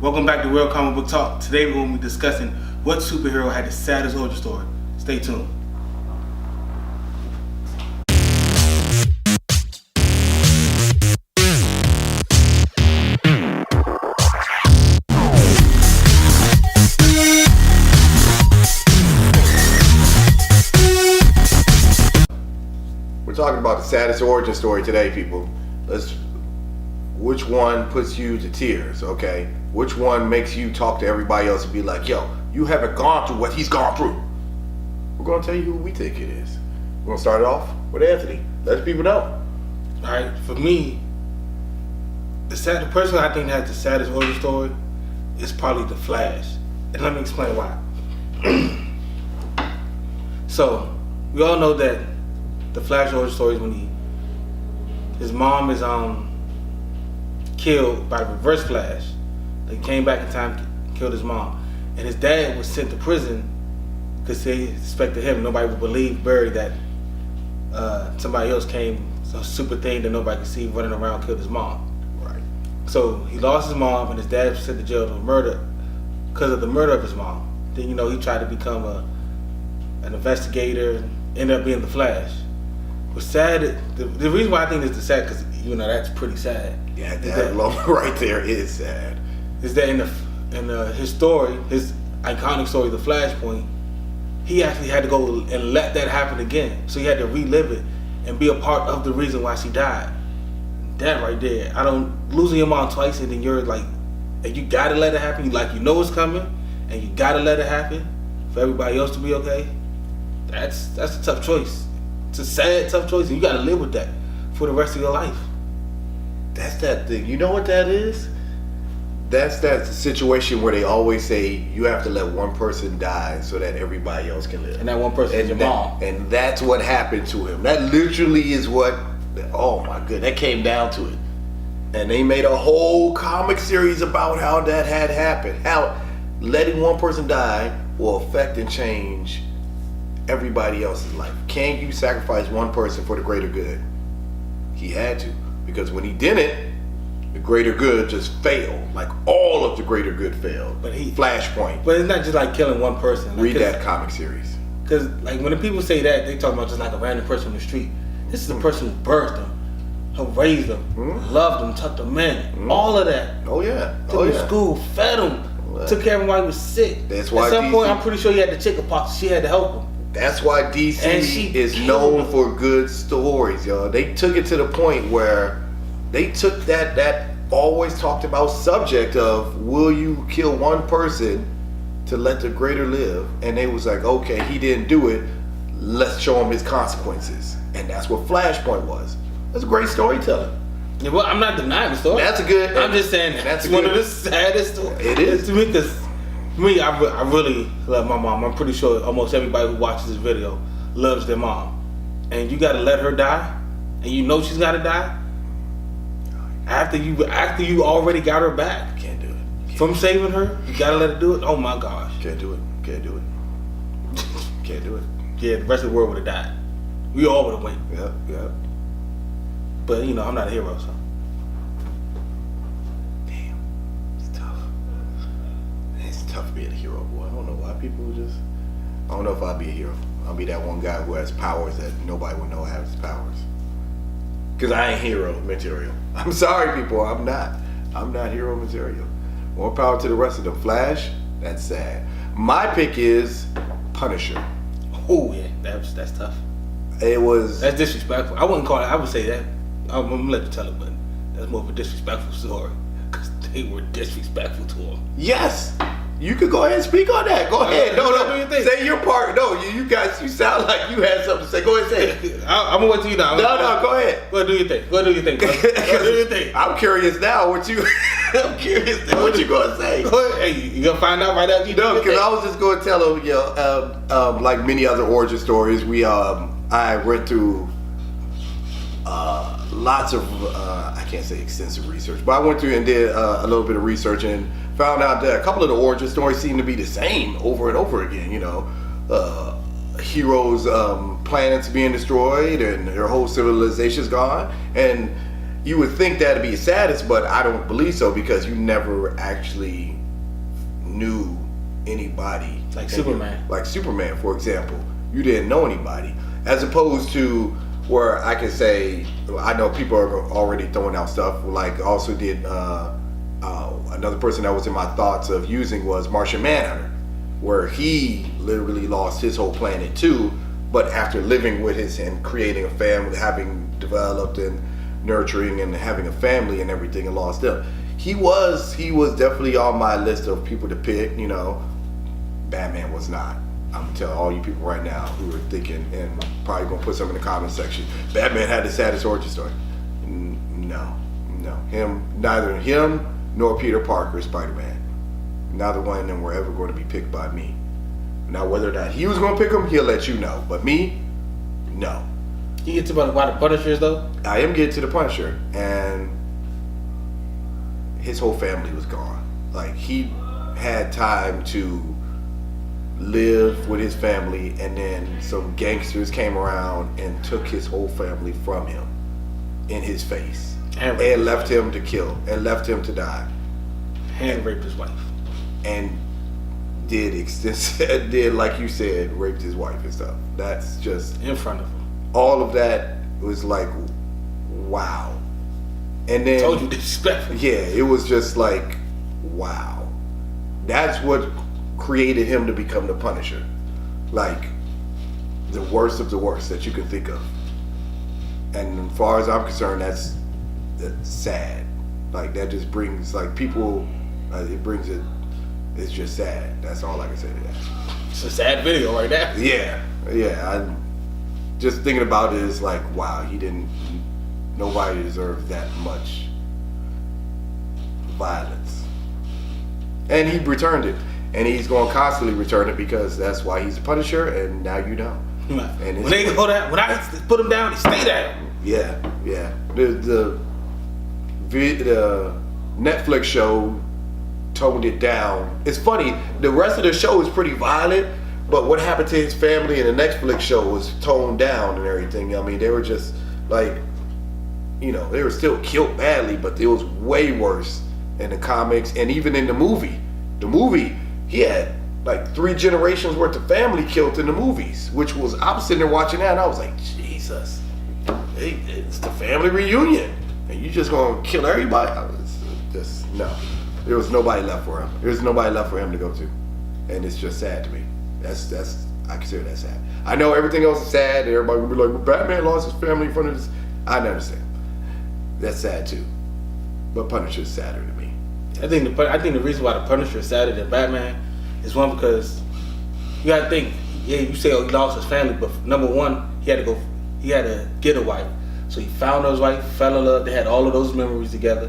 Welcome back to Real Comic Book Talk. Today we're going to be discussing what superhero had the saddest origin story. Stay tuned. We're talking about the saddest origin story today, people. Which one puts you to tears, okay? Which one makes you talk to everybody else and be like, yo, you haven't gone through what he's gone through? We're gonna tell you who we think it is. We're gonna start it off with Anthony. Let people know. Alright, for me, the person I think has the saddest origin story is probably the Flash. And let me explain why. So, we all know that the Flash origin story is when his mom is killed by the Reverse Flash. He came back in time, killed his mom, and his dad was sent to prison because they suspected him. Nobody would believe Barry that somebody else came, some super thing that nobody could see, running around, killed his mom. Right. So he lost his mom, and his dad was sent to jail for murder because of the murder of his mom. Then he tried to become an investigator, and ended up being the Flash. What's sad, the reason why I think this is sad, because that's pretty sad. Yeah, that alone right there is sad. Is that in his story, his iconic story, The Flashpoint, he actually had to go and let that happen again. So he had to relive it and be a part of the reason why she died. That right there, losing your mom twice and then you're like, and you gotta let it happen. You know it's coming, and you gotta let it happen for everybody else to be okay. That's a tough choice. It's a sad, tough choice, and you gotta live with that for the rest of your life. That's that thing. You know what that is? That's that situation where they always say you have to let one person die so that everybody else can live. And that one person is your mom. And that's what happened to him. That literally is what, oh my goodness, that came down to it. And they made a whole comic series about how that had happened. How letting one person die will affect and change everybody else's life. Can you sacrifice one person for the greater good? He had to. Because when he didn't, the greater good just failed. Like all of the greater good failed. Flashpoint. But it's not just like killing one person. Read that comic series. Because when the people say that, they talk about just like a random person on the street. This is the person who birthed them, who raised them, loved them, tucked them in, all of that. Oh yeah. Took him to school, fed him, took care of him while he was sick. That's why at some point, I'm pretty sure he had the chicken pox. She had to help him. That's why DC is known for good stories, y'all. They took it to the point where they took that always talked about subject of will you kill one person to let the greater live? And they was like, okay, he didn't do it. Let's show him his consequences. And that's what Flashpoint was. That's a great storytelling. Yeah, well, I'm not denying the story. That's a good. I'm just saying that's one of the saddest stories. It is to me because. Me, I really love my mom. I'm pretty sure almost everybody who watches this video loves their mom. And you gotta let her die, and you know she's gotta die after you already got her back. Can't do it. From saving her, you gotta let her do it. Oh my gosh. Can't do it. Can't do it. Can't do it. Yeah, the rest of the world would have died. We all would have went. Yeah. But I'm not a hero, so. Tough being a hero, boy. I don't know why people I don't know if I'd be a hero. I'll be that one guy who has powers that nobody would know has his powers. Because I ain't hero material. I'm sorry, people. I'm not hero material. More power to the rest of them. Flash, that's sad. My pick is Punisher. Oh yeah, that's tough. That's disrespectful. I wouldn't call it. I would say that. I'm gonna let you tell it, but that's more of a disrespectful story because they were disrespectful to him. Yes. You could go ahead and speak on that. Go ahead. No. Say your part. No, you guys, you sound like you had something to say. Go ahead and say it. I'm going to wait till you now. No, go ahead. Go do your thing. Go do your thing. I'm curious now what you going to say. Go ahead. Hey, you going to find out right after you do your thing? Because I was just going to tell them, like many other origin stories, I went through lots of, I can't say extensive research, but I went through and did a little bit of research and found out that a couple of the origin stories seem to be the same over and over again. Heroes' planets being destroyed and their whole civilization's gone, and You would think that'd be Saddest, but I don't believe so because you never actually knew anybody. Like Superman. Like Superman, for example. You didn't know anybody. As opposed to where I can say, I know people are already throwing out stuff, like also did, another person that was in my thoughts of using was Martian Manhunter, where he literally lost his whole planet too, but after living with his and creating a family, having developed and nurturing and having a family and everything, and lost them. He was definitely on my list of people to pick. You know, Batman was not. I'm telling all you people right now who are thinking and probably gonna put some in the comment section. Batman had the saddest origin story. No, neither him nor Peter Parker, Spider-Man. Neither one of them were ever going to be picked by me. Now, whether or not he was going to pick them, he'll let you know. But me, no. You get to why the Punisher is though? I am getting to the Punisher, and his whole family was gone. Like, he had time to live with his family, and then some gangsters came around and took his whole family from him in his face. And left him to kill, and left him to die. And raped his wife. And did like you said, raped his wife and stuff. That's just in front of him. All of that was like, wow. And then told you disrespectful. Yeah, it was just like, wow. That's what created him to become the Punisher. Like the worst of the worst that you can think of. And as far as I'm concerned, that's sad. Like that just brings like people. It brings it. It's just sad. That's all I can say to that. It's a sad video right now. Yeah. I just thinking about it is like, wow, nobody deserved that much violence. And he returned it. And he's going to constantly return it because that's why he's a Punisher, and now you know. And when they go down, when I put him down, he stay down. Yeah. The Netflix show toned it down. It's funny, the rest of the show is pretty violent, but what happened to his family in the Netflix show was toned down and everything. I mean, they were just like, you know, they were still killed badly, but it was way worse in the comics and even in the movie. The movie, he had like 3 generations worth of family killed in the movies, which was, I was sitting there watching that and I was like, Jesus, it's the family reunion and you just gonna kill everybody? I was just, no. There was nobody left for him. There's nobody left for him to go to. And it's just sad to me. That's I consider that sad. I know everything else is sad and everybody will be like, well, Batman lost his family in front of his, I understand. That's sad too. But Punisher's sadder to me. I think the reason why the Punisher is sadder than Batman is one because you gotta think, yeah, you say he lost his family, but number one, he had to get a wife. So he found his wife, fell in love, they had all of those memories together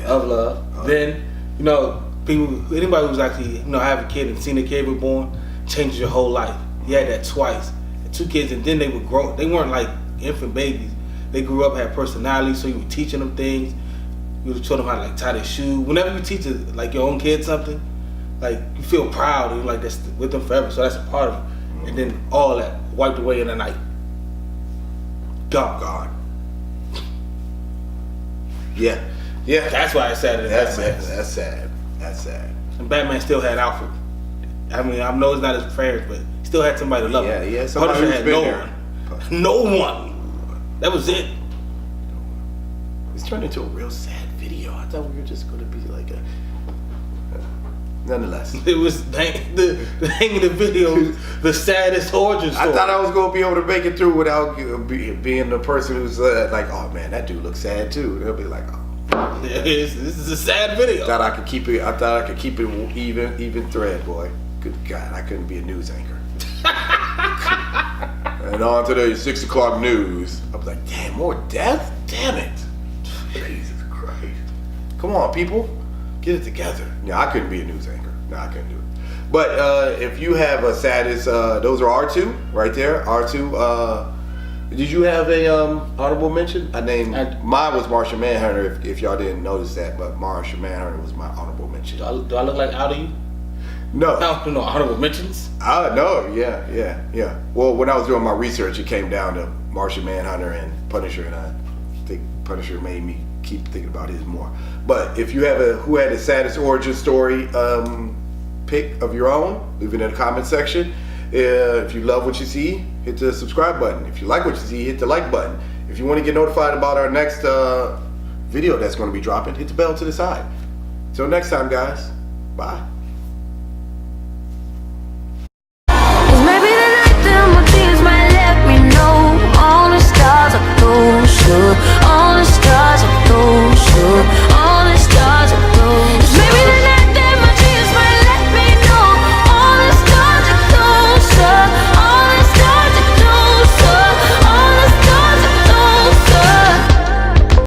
of love. Then, you know, anybody who's actually, you know, have a kid and seen a kid be born, changes your whole life. He had that twice. 2 kids, and then they would grow. They weren't like infant babies. They grew up, had personality, so you were teaching them things. You would show them how to like tie their shoe. Whenever you teach like your own kid something, like you feel proud and like that's with them forever. So that's a part of it. And then all that wiped away in the night. Gone. Yeah. That's why it's sad. That's sad. That's sad. And Batman still had Alfred. I mean, I know it's not his parents, but he still had somebody to love him. Yeah. Punisher had no one. That was it. It's turned into a real sad video. I thought we were just going to be like a... Nonetheless. It was the name of the video, the saddest origin story. I thought I was going to be able to make it through without being the person who's like, oh man, that dude looks sad too. They'll be like, oh. This is a sad video. I thought I could keep it even thread, boy. Good God, I couldn't be a news anchor. And on to the 6 o'clock news. I was like, damn, more death? Damn it. Jesus Christ. Come on, people. Get it together. Yeah, I couldn't be a news anchor. No, I couldn't do it. But if you have a Saddest, those are R2 right there. R2. Did you have a honorable mention? Mine was Martian Manhunter. If y'all didn't notice that, but Martian Manhunter was my honorable mention. Do I look like out of you? No. No honorable mentions. No. Yeah. Well, when I was doing my research, it came down to Martian Manhunter and Punisher, and I think Punisher made me keep thinking about his more. But if you have who had the saddest origin story pick of your own, leave it in the comment section. If you love what you see, hit the subscribe button. If you like what you see, hit the like button. If you want to get notified about our next video that's going to be dropping, hit the bell to the side. Till next time, guys. Bye.